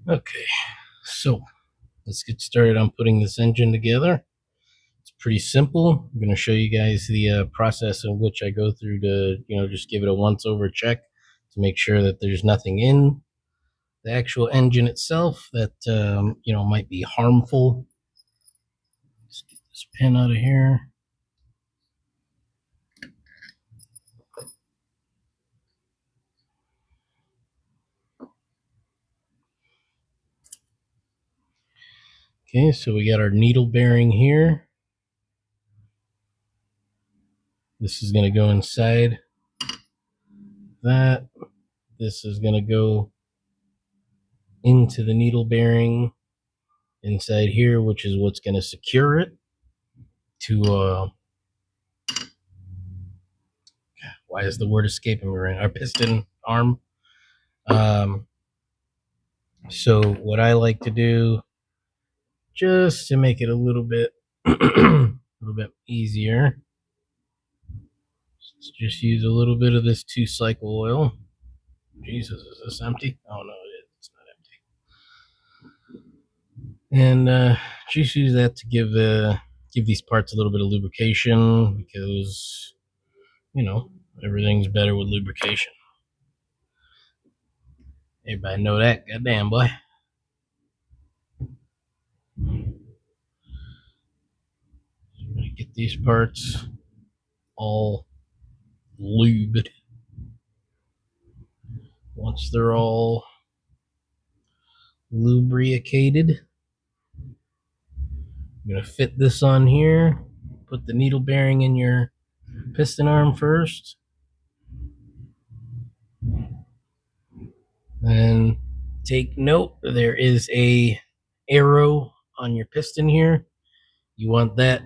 Okay, so let's get started on putting this engine together. It's pretty simple. I'm going to show you guys the process in which I go through to, just give it a once over check to make sure that there's nothing in the actual engine itself that, might be harmful. Let's get this pin out of here. Okay, so we got our needle bearing here. This is going to go inside that. This is going to go into the needle bearing inside here, which is what's going to secure it to why is the word escaping me right now? Our piston arm. So what I like to do, just to make it a little bit easier, just use a little bit of this 2-cycle oil. Jesus, is this empty? Oh no, it's not empty. And just use that to give these parts a little bit of lubrication, because everything's better with lubrication. Everybody know that, goddamn boy. Get these parts all lubed. Once they're all lubricated, I'm going to fit this on here. Put the needle bearing in your piston arm first. And take note, there is a arrow on your piston here. You want that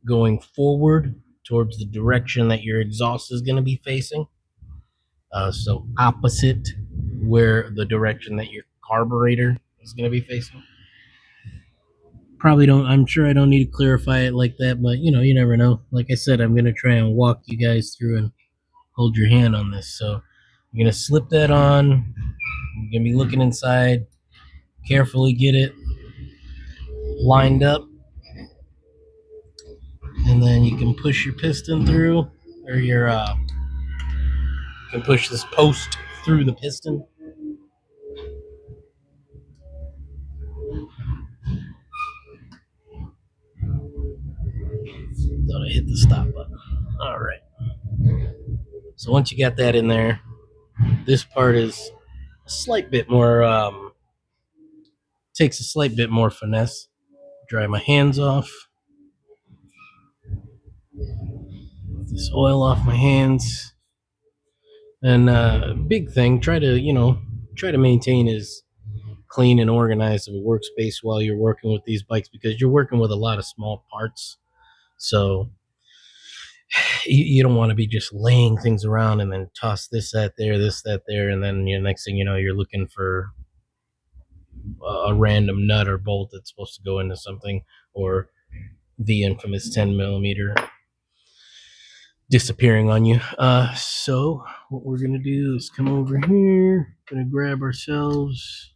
going forward towards the direction that your exhaust is going to be facing. So opposite where the direction that your carburetor is going to be facing. Probably don't, I'm sure I don't need to clarify it like that, but you never know. Like I said, I'm going to try and walk you guys through and hold your hand on this. So you're going to slip that on. You're going to be looking inside, carefully get it lined up, and then you can push your piston through, or you can push this post through the piston. Thought I hit the stop button. All right. So once you got that in there, this part is a slight bit more, takes a slight bit more finesse. Dry my hands off. This oil off my hands. And big thing, try to maintain as clean and organized of a workspace while you're working with these bikes, because you're working with a lot of small parts. So you don't want to be just laying things around and then toss this, that, there, and then next thing you know, you're looking for a random nut or bolt that's supposed to go into something, or the infamous 10 millimeter disappearing on you. So what we're gonna do is come over here, gonna grab ourselves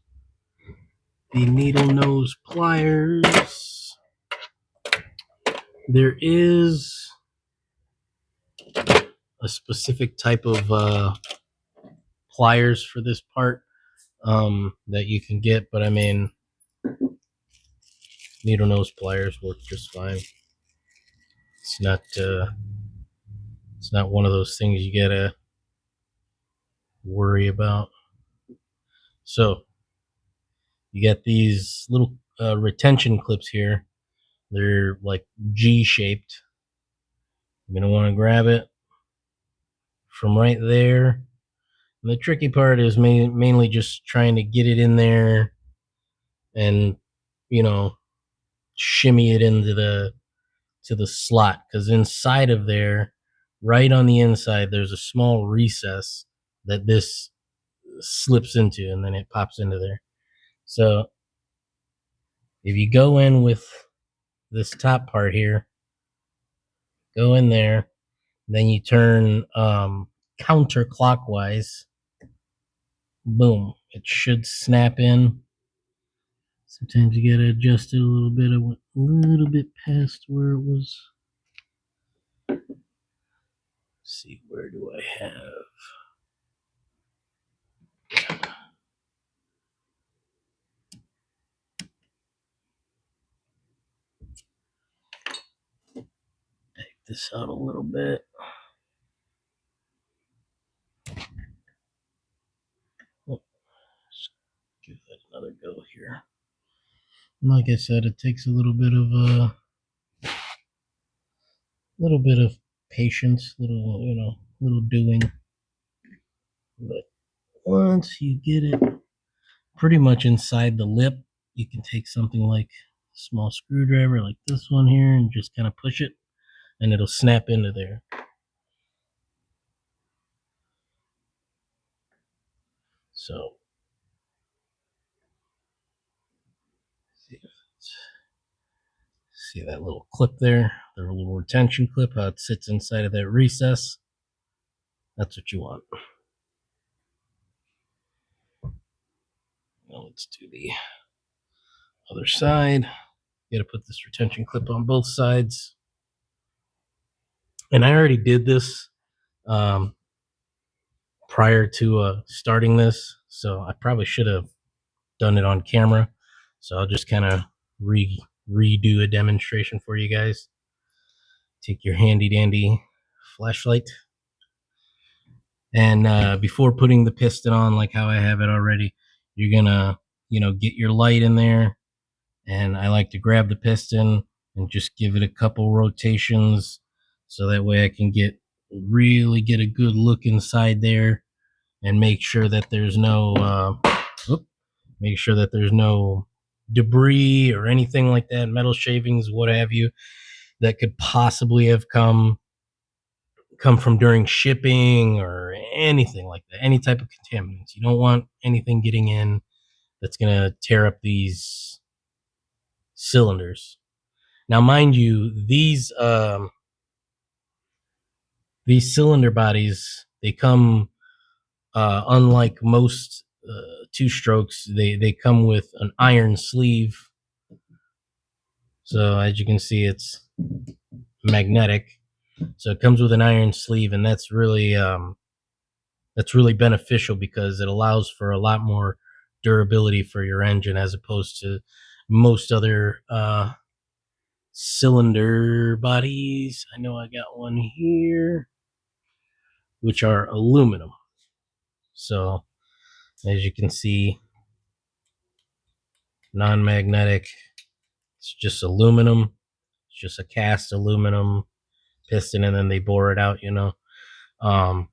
the needle nose pliers. There is a specific type of pliers for this part that you can get, but I mean, needle nose pliers work just fine. It's not one of those things you gotta worry about. So you got these little retention clips here. They're like G-shaped. You're gonna want to grab it from right there. And the tricky part is mainly just trying to get it in there and shimmy it into the slot, because inside of there, right on the inside, there's a small recess that this slips into, and then it pops into there. So if you go in with this top part here, go in there, then you turn counterclockwise boom, it should snap in. Sometimes you gotta adjust it a little bit. I went a little bit past where it was. Let's see, where do I have? Take this out a little bit. Oh, let's give that another go here. Like I said, it takes a little bit of patience, little doing. But once you get it pretty much inside the lip, you can take something like a small screwdriver like this one here and just kind of push it, and it'll snap into there. So see that little clip there, the little retention clip, how it sits inside of that recess. That's what you want. Now let's do the other side. You gotta put this retention clip on both sides. And I already did this prior to starting this, so I probably should have done it on camera. So I'll just kind of redo a demonstration for you guys. Take your handy dandy flashlight, and before putting the piston on, like how I have it already, you're gonna, get your light in there, and I like to grab the piston and just give it a couple rotations, so that way I can really get a good look inside there, and make sure that there's no debris or anything like that, metal shavings, what have you, that could possibly have come from during shipping or anything like that, any type of contaminants. You don't want anything getting in that's going to tear up these cylinders. Now, mind you, these cylinder bodies, they come, unlike most two strokes, they come with an iron sleeve. So as you can see, it's magnetic. So it comes with an iron sleeve, and that's really beneficial because it allows for a lot more durability for your engine as opposed to most other cylinder bodies. I know I got one here, which are aluminum. So as you can see, non-magnetic. It's just aluminum. It's just a cast aluminum piston, and then they bore it out. Um,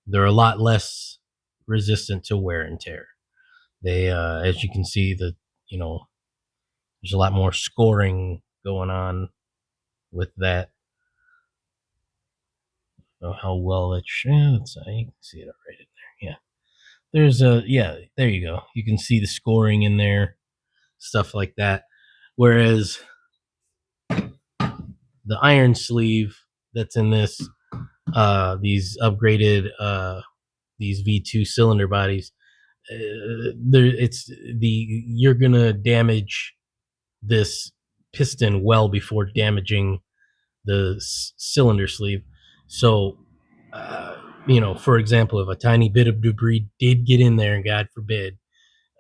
they're a lot less resistant to wear and tear. They, as you can see, there's a lot more scoring going on with that. Oh, how well it's, yeah, you can see it right in there. There you go. You can see the scoring in there, stuff like that. Whereas the iron sleeve that's in these upgraded, these V2 cylinder bodies, you're gonna damage this piston well before damaging the cylinder sleeve. So, for example, if a tiny bit of debris did get in there, and God forbid,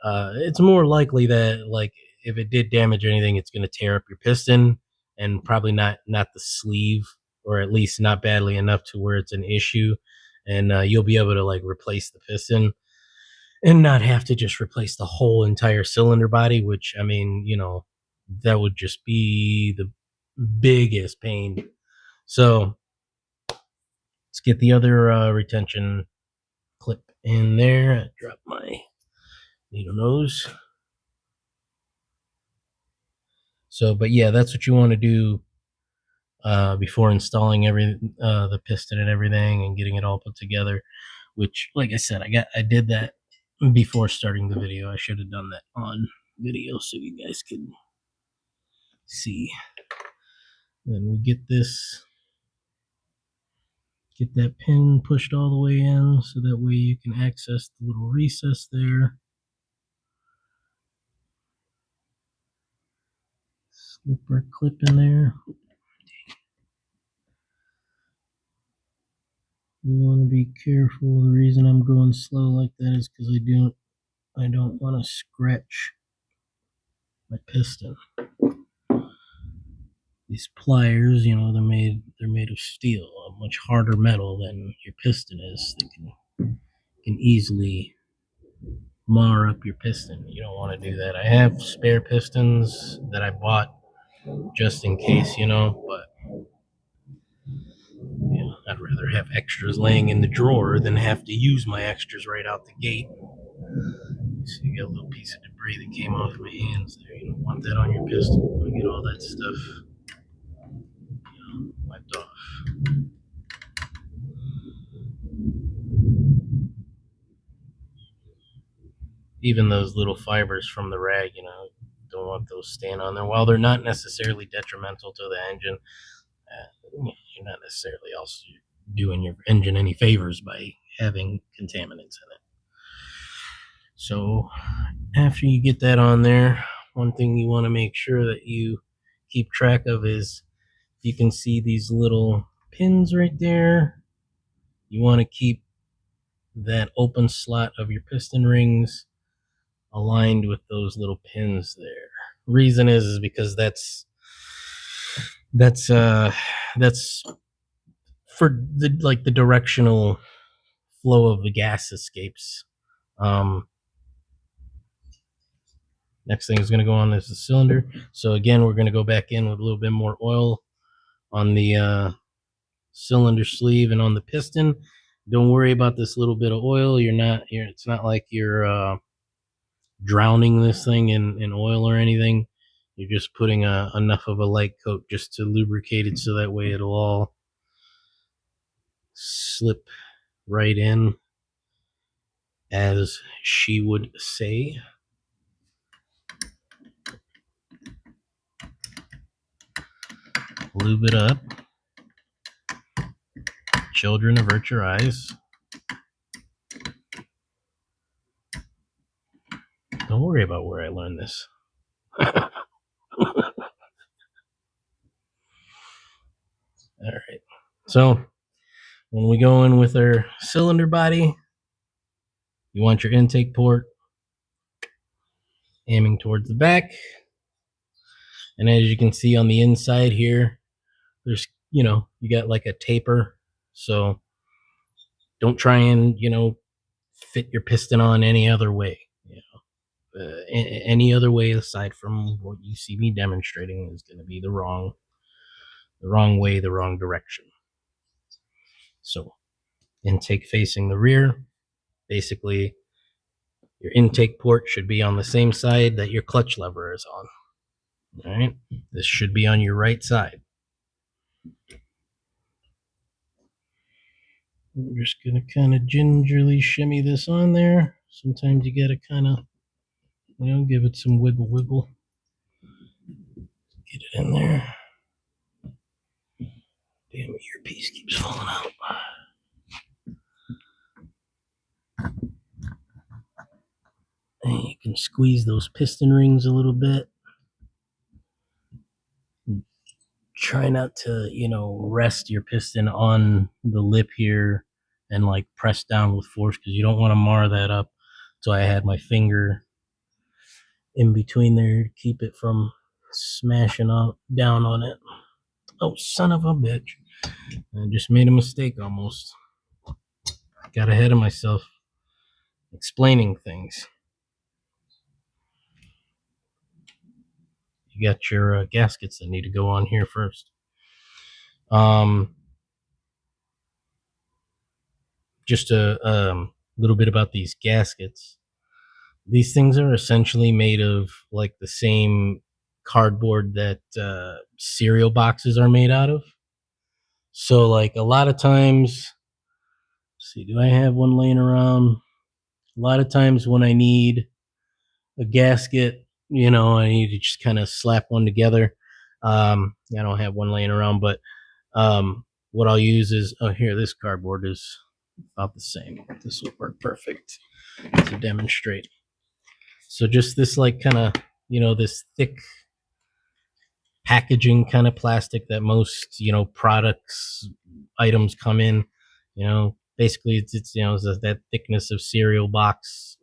it's more likely that, like, if it did damage anything, it's going to tear up your piston, and probably not the sleeve, or at least not badly enough to where it's an issue, and you'll be able to, like, replace the piston and not have to just replace the whole entire cylinder body, which, I mean, that would just be the biggest pain. So let's get the other retention clip in there. I dropped my needle nose. So, but yeah, that's what you want to do before installing the piston and everything and getting it all put together. Which, like I said, I did that before starting the video. I should have done that on video so you guys could see. Then we get this Get that pin pushed all the way in so that way you can access the little recess there. Slip our clip in there. You want to be careful. The reason I'm going slow like that is because I don't want to scratch my piston. These pliers, they're made of steel, a much harder metal than your piston is. They can easily mar up your piston. You don't want to do that. I have spare pistons that I bought just in case, but I'd rather have extras laying in the drawer than have to use my extras right out the gate. So you got a little piece of debris that came off my hands there. You don't want that on your piston. You want to get all that stuff wiped off. Even those little fibers from the rag, don't want those staying on there. While they're not necessarily detrimental to the engine, you're not necessarily also doing your engine any favors by having contaminants in it. So after you get that on there, one thing you want to make sure that you keep track of is you can see these little pins right there. You want to keep that open slot of your piston rings aligned with those little pins there. Reason is because that's for the directional flow of the gas escapes. Next thing is going to go on is the cylinder. So again, we're going to go back in with a little bit more oil on the cylinder sleeve and on the piston. Don't worry about this little bit of oil. It's not like you're drowning this thing in oil or anything. You're just putting enough of a light coat just to lubricate it so that way it'll all slip right in, as she would say. Lube it up. Children, avert your eyes. Don't worry about where I learned this. All right. So when we go in with our cylinder body, you want your intake port aiming towards the back. And as you can see on the inside here, there's, you got like a taper. So don't try and, fit your piston on any other way. Any other way aside from what you see me demonstrating is going to be the wrong way, the wrong direction. So intake facing the rear, basically your intake port should be on the same side that your clutch lever is on. All right, this should be on your right side. We're just going to kind of gingerly shimmy this on there. Sometimes you got to kind of, give it some wiggle. Get it in there. Damn, my earpiece keeps falling out. And you can squeeze those piston rings a little bit. Try not to, rest your piston on the lip here and like press down with force, because you don't want to mar that up. So I had my finger in between there to keep it from smashing down on it. Oh, son of a bitch. I just made a mistake almost. Got ahead of myself explaining things. You got your gaskets that need to go on here first. Just a little bit about these gaskets. These things are essentially made of like the same cardboard that cereal boxes are made out of. So like a lot of times, let's see, do I have one laying around? A lot of times when I need a gasket, I need to just kind of slap one together. I don't have one laying around, but what I'll use is, oh, here, this cardboard is about the same. This will work perfect to demonstrate. So just this, like, kind of, this thick packaging kind of plastic that most, products items come in. Basically it's that thickness of a cereal box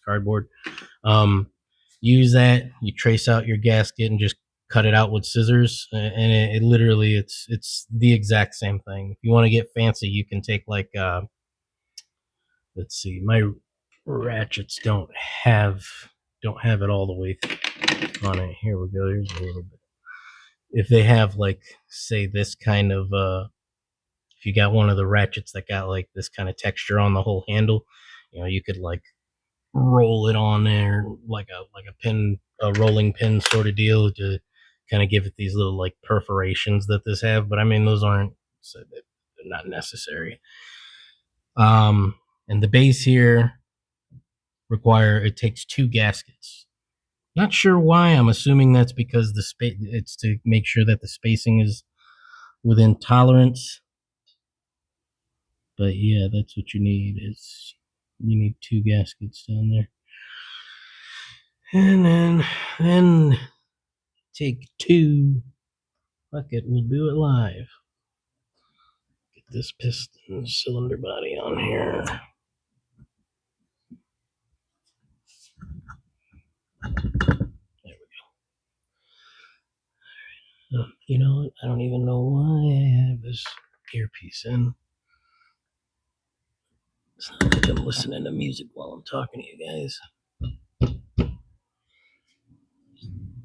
cardboard. um Use that. You trace out your gasket and just cut it out with scissors, and it literally, it's the exact same thing. If you want to get fancy, you can take, like, let's see, my ratchets don't have it all the way on it. Here we go. Here's a little bit. If they have, like, say, this kind of, if you got one of the ratchets that got, like, this kind of texture on the whole handle, you could, like, roll it on there like a rolling pin sort of deal to kind of give it these little, like, perforations that this have. But I mean, those aren't, so they're not necessary. And the base here it takes two gaskets. Not sure why. I'm assuming that's because it's to make sure that the spacing is within tolerance. But yeah, that's what you need. You need two gaskets down there. And then take two. Fuck it, we'll do it live. Get this piston cylinder body on here. There we go. You know what? I don't even know why I have this earpiece in. It's not like I'm listening to music while I'm talking to you guys.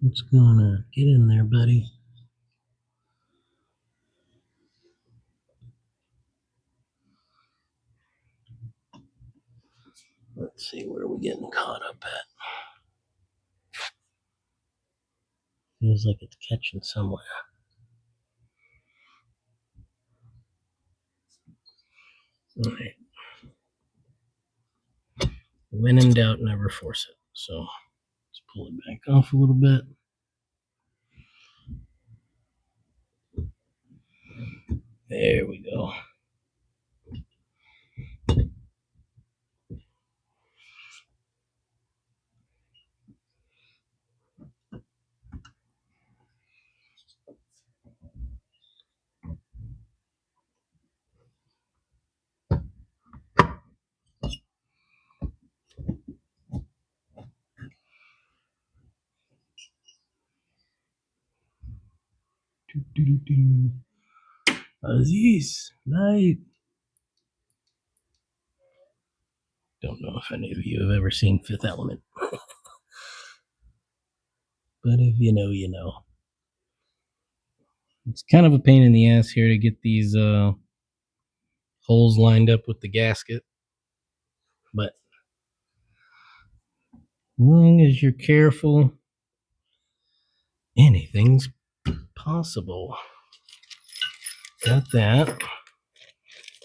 What's going on? Get in there, buddy. Let's see, where are we getting caught up at? Feels like it's catching somewhere. All right. When in doubt, never force it. So let's pull it back off a little bit. There we go. Aziz, light. Don't know if any of you have ever seen Fifth Element, but if you know, you know. It's kind of a pain in the ass here to get these holes lined up with the gasket, but as long as you're careful, anything's possible. Got that.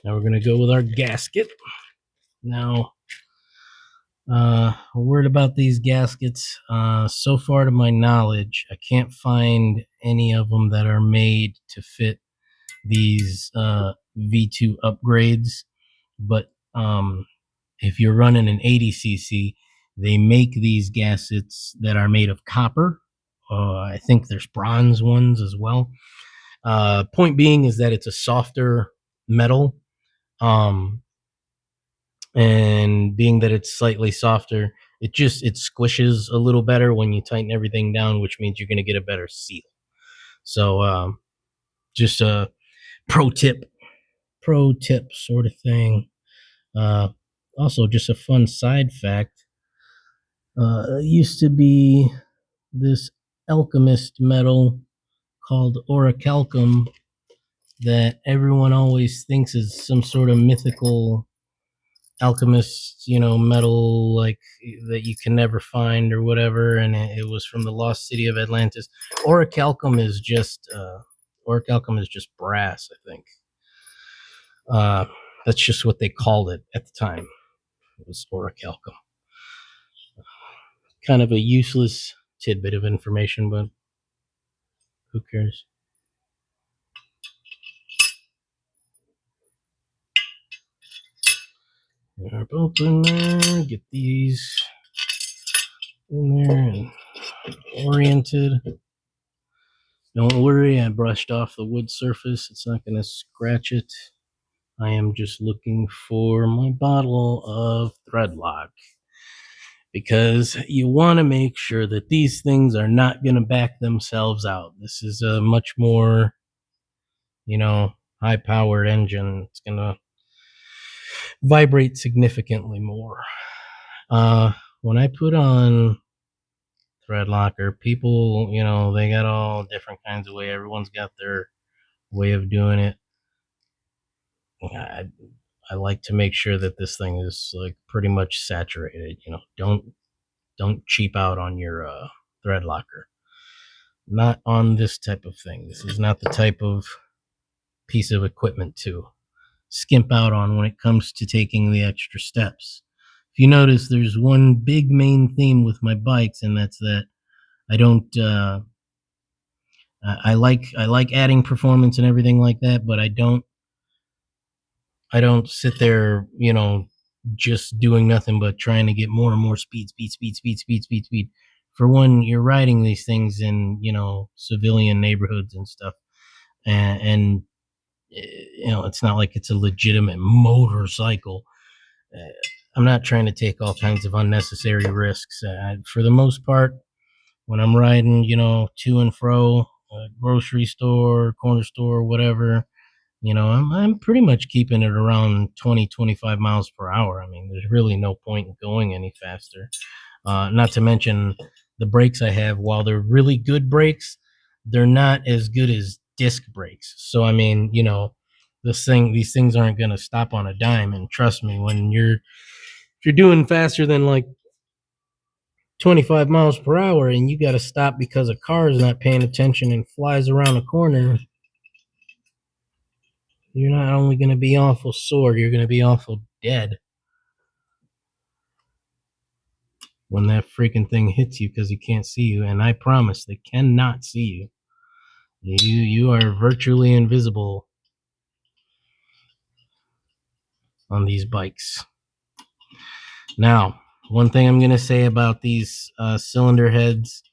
Now we're going to go with our gasket. Now, a word about these gaskets. So far, to my knowledge, I can't find any of them that are made to fit these V2 upgrades. But if you're running an 80cc, they make these gaskets that are made of copper. I think there's bronze ones as well. Point being is that it's a softer metal. And being that it's slightly softer, it squishes a little better when you tighten everything down, which means you're going to get a better seal. So just a pro tip sort of thing. Also, just a fun side fact. It used to be this alchemist metal called orichalcum that everyone always thinks is some sort of mythical alchemist, metal, like, that you can never find or whatever, and it was from the lost city of Atlantis. Orichalcum is just brass, I think. That's just what they called it at the time. It was orichalcum. Kind of a useless tidbit of information, but who cares? They're both in there. Get these in there and oriented. Don't worry, I brushed off the wood surface. It's not going to scratch it. I am just looking for my bottle of thread lock because you want to make sure that these things are not going to back themselves out. This is a much more, high powered engine. It's going to vibrate significantly more. When I put on thread locker, people, they got all different kinds of way. Everyone's got their way of doing it. I like to make sure that this thing is like pretty much saturated. Don't cheap out on your thread locker. Not on this type of thing. This is not the type of piece of equipment to skimp out on when it comes to taking the extra steps. If you notice, there's one big main theme with my bikes, and that's that I don't. I like adding performance and everything like that, but I don't sit there, just doing nothing but trying to get more and more speed. For one, you're riding these things in, civilian neighborhoods and stuff. And it's not like it's a legitimate motorcycle. Uh, I'm not trying to take all kinds of unnecessary risks. For the most part, when I'm riding, to and fro, grocery store, corner store, whatever, I'm pretty much keeping it around 20, 25 miles per hour. I mean, there's really no point in going any faster. Not to mention the brakes I have, while they're really good brakes, they're not as good as disc brakes. So, I mean, these things aren't going to stop on a dime. And trust me, if you're doing faster than like 25 miles per hour and you got to stop because a car is not paying attention and flies around a corner, you're not only going to be awful sore, you're going to be awful dead when that freaking thing hits you because he can't see you. And I promise they cannot see you. You are virtually invisible on these bikes. Now, one thing I'm going to say about these cylinder heads,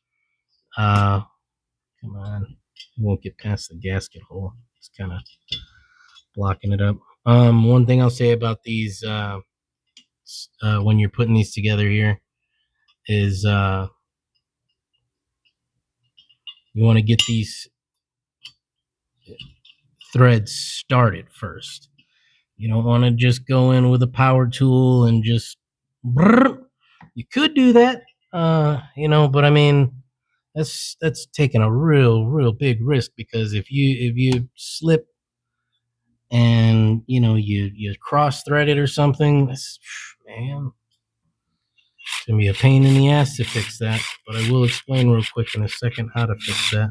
come on, I won't get past the gasket hole. It's kind of blocking it up. One thing I'll say about these when you're putting these together here is you want to get these threads started first. You don't want to just go in with a power tool and just brrr. You could do that, but I mean that's taking a real big risk, because if you slip and you cross thread it or something, man, it's gonna be a pain in the ass to fix that. But I will explain real quick in a second how to fix that.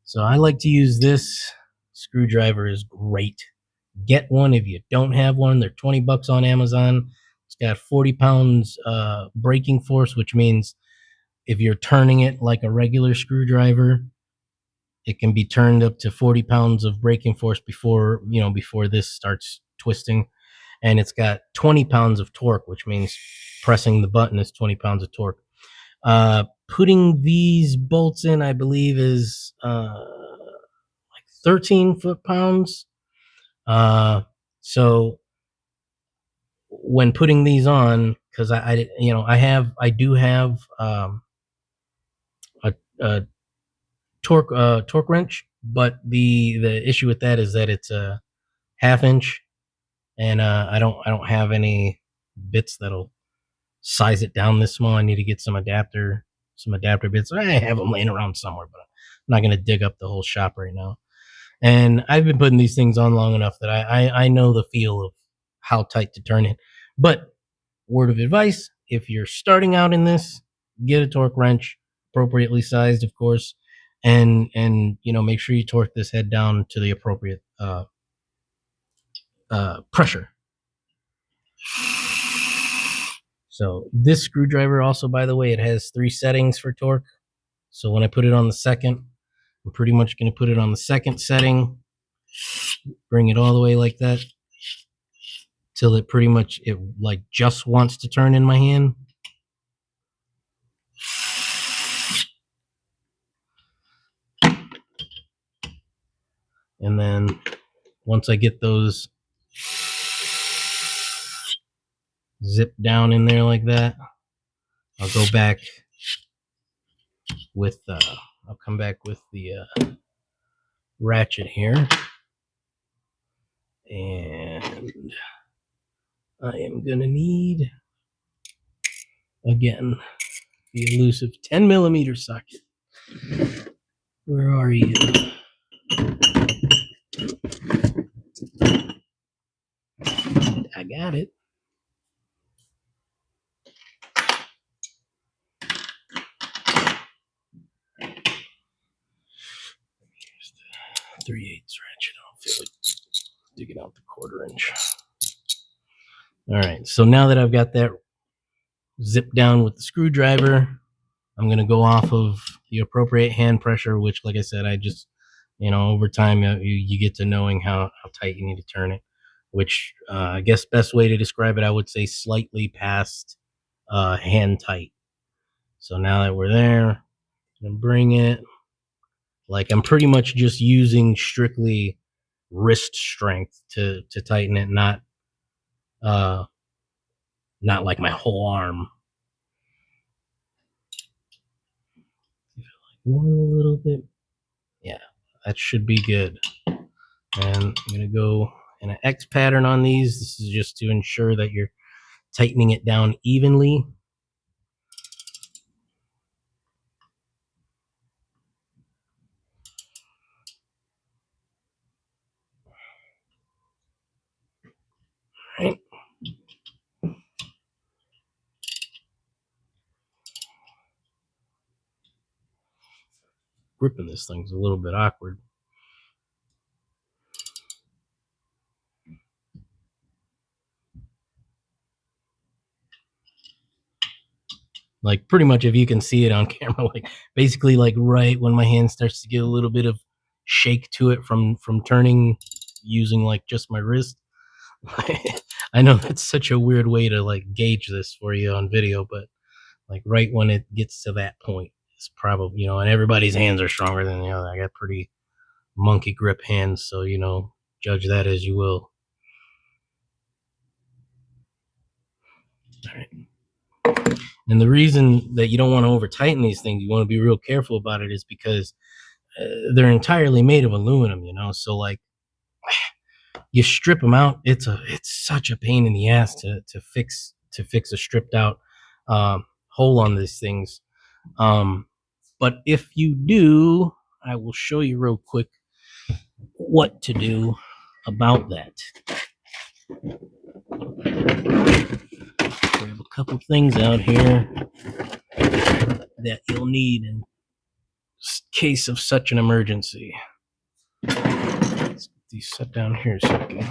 So I like to use this screwdriver. Is great. Get one if you don't have one. They're $20 on Amazon. It's got 40 pounds braking force, which means if you're turning it like a regular screwdriver, it can be turned up to 40 pounds of braking force before this starts twisting. And it's got 20 pounds of torque, which means pressing the button is 20 pounds of torque. Putting these bolts in, I believe, is like 13 foot-pounds. So when putting these on, because I do have a torque wrench, but the issue with that is that it's a half inch, and I don't have any bits that'll size it down this small. I need to get some adapter bits. I have them laying around somewhere, but I'm not going to dig up the whole shop right now. And I've been putting these things on long enough that I know the feel of how tight to turn it. But word of advice, if you're starting out in this, get a torque wrench, appropriately sized, of course, and make sure you torque this head down to the appropriate pressure. So this screwdriver also, by the way, it has 3 settings for torque. So when I put it on the second, I'm pretty much going to put it on the second setting, bring it all the way like that till it pretty much it like just wants to turn in my hand. And then once I get those zip down in there like that, I'll go back with I'll come back with the ratchet here, and I am gonna need again the elusive 10mm socket. Where are you? I got it. Here's the 3/8 ratchet. I'll feel like digging out the 1/4 inch. All right, so now that I've got that zipped down with the screwdriver, I'm going to go off of the appropriate hand pressure, which, like I said, I just, over time, you get to knowing how tight you need to turn it, which I guess best way to describe it, I would say slightly past hand tight. So now that we're there, I'm going to bring it. Like I'm pretty much just using strictly wrist strength to tighten it, not like my whole arm. One a little bit. Yeah, that should be good. And I'm going to go in an X pattern on these. This is just to ensure that you're tightening it down evenly. All right. Gripping this thing's a little bit awkward. Like pretty much if you can see it on camera, like basically like right when my hand starts to get a little bit of shake to it from turning using like just my wrist. I know that's such a weird way to like gauge this for you on video, but like right when it gets to that point, it's probably, and everybody's hands are stronger than the other. I got pretty monkey grip hands, so judge that as you will. All right. And the reason that you don't want to over tighten these things, you want to be real careful about it, is because they're entirely made of aluminum, so like you strip them out, it's such a pain in the ass to fix a stripped out hole on these things. But if you do, I will show you real quick what to do about that. We have a couple things out here that you'll need in case of such an emergency. Let's get these set down here a second.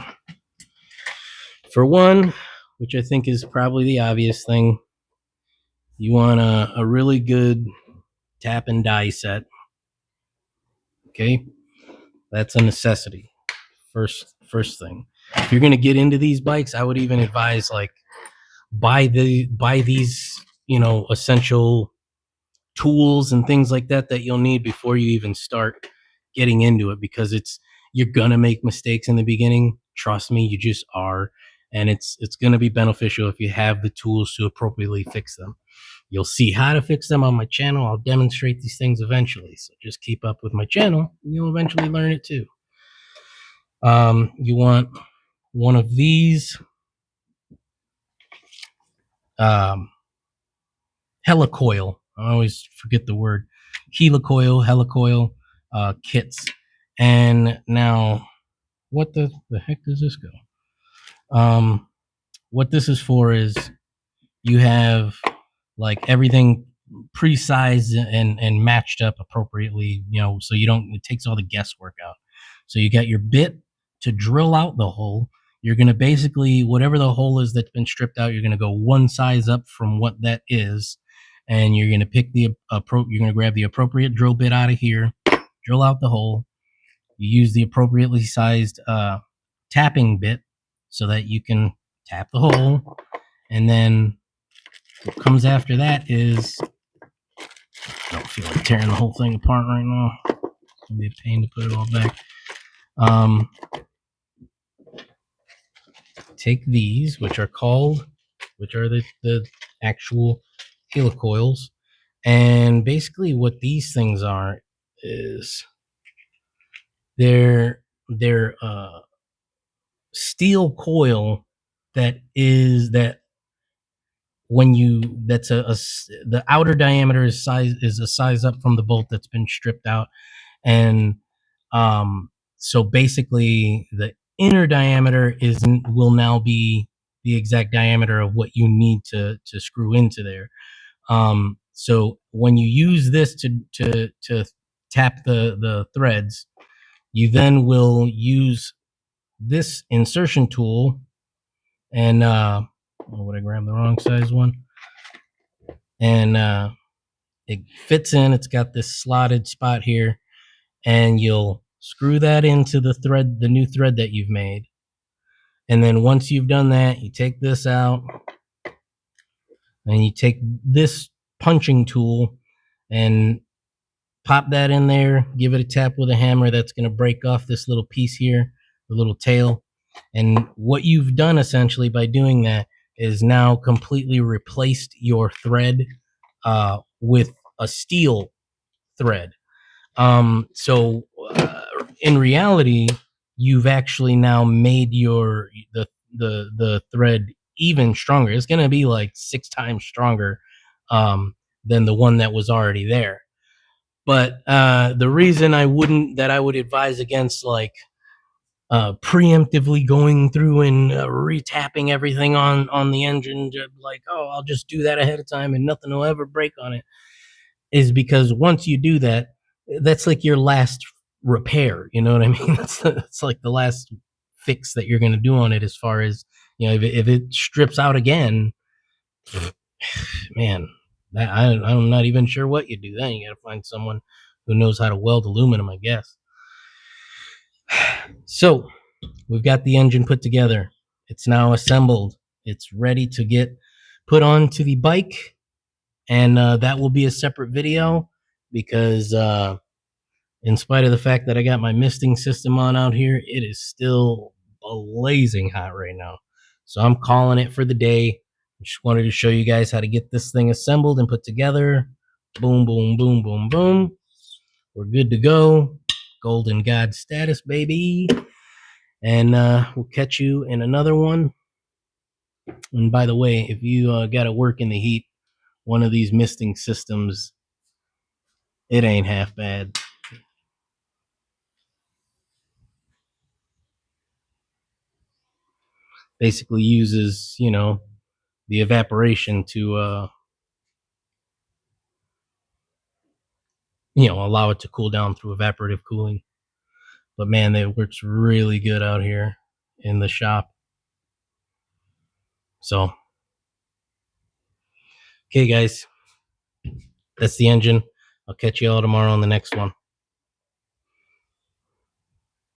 For one, which I think is probably the obvious thing, you want a really good tap and die set. Okay, that's a necessity. First thing, if you're gonna get into these bikes, I would even advise like buy these essential tools and things like that you'll need before you even start getting into it, because you're gonna make mistakes in the beginning. Trust me, you just are, and it's gonna be beneficial if you have the tools to appropriately fix them. You'll see how to fix them on my channel. I'll demonstrate these things eventually, so just keep up with my channel and you'll eventually learn it too. You want one of these helicoil. I always forget the word. Helicoil kits. And now, what the heck does this go? What this is for is you have like everything pre-sized and matched up appropriately, so it takes all the guesswork out. So you got your bit to drill out the hole. You're going to basically, whatever the hole is that's been stripped out, you're going to go one size up from what that is, and you're going to pick you're going to grab the appropriate drill bit out of here, drill out the hole. You use the appropriately sized tapping bit so that you can tap the hole, and then what comes after that is, I don't feel like tearing the whole thing apart right now. It's gonna be a pain to put it all back. Take these, which are the actual helicoils, and basically what these things are is they're steel coil that when you that's the outer diameter is a size up from the bolt that's been stripped out, and so basically the inner diameter will now be the exact diameter of what you need to screw into there. So when you use this to tap the threads, you then will use this insertion tool, and oh, would I grab the wrong size one? And it fits in. It's got this slotted spot here, and you'll screw that into the new thread that you've made. And then once you've done that, you take this out, and you take this punching tool and pop that in there, give it a tap with a hammer. That's going to break off this little piece here, the little tail. And what you've done essentially by doing that is now completely replaced your thread with a steel thread. So in reality, you've actually now made the thread even stronger. It's going to be like 6 times stronger than the one that was already there. But the reason I would advise against like preemptively going through and retapping everything on the engine, like, oh, I'll just do that ahead of time and nothing will ever break on it, is because once you do that, that's like your last repair. You know what I mean? That's like the last fix that you're going to do on it. As far as, if it strips out again, man, I'm not even sure what you do then. You got to find someone who knows how to weld aluminum, I guess. So we've got the engine put together. It's now assembled. It's ready to get put onto the bike, and that will be a separate video because in spite of the fact that I got my misting system on out here, it is still blazing hot right now. So I'm calling it for the day. I just wanted to show you guys how to get this thing assembled and put together. Boom, boom, boom, boom, boom. We're good to go. Golden God status, baby. And we'll catch you in another one. And by the way, if you got to work in the heat, one of these misting systems, it ain't half bad. Basically uses, the evaporation to, allow it to cool down through evaporative cooling. But man, it works really good out here in the shop. So, okay, guys, that's the engine. I'll catch you all tomorrow on the next one.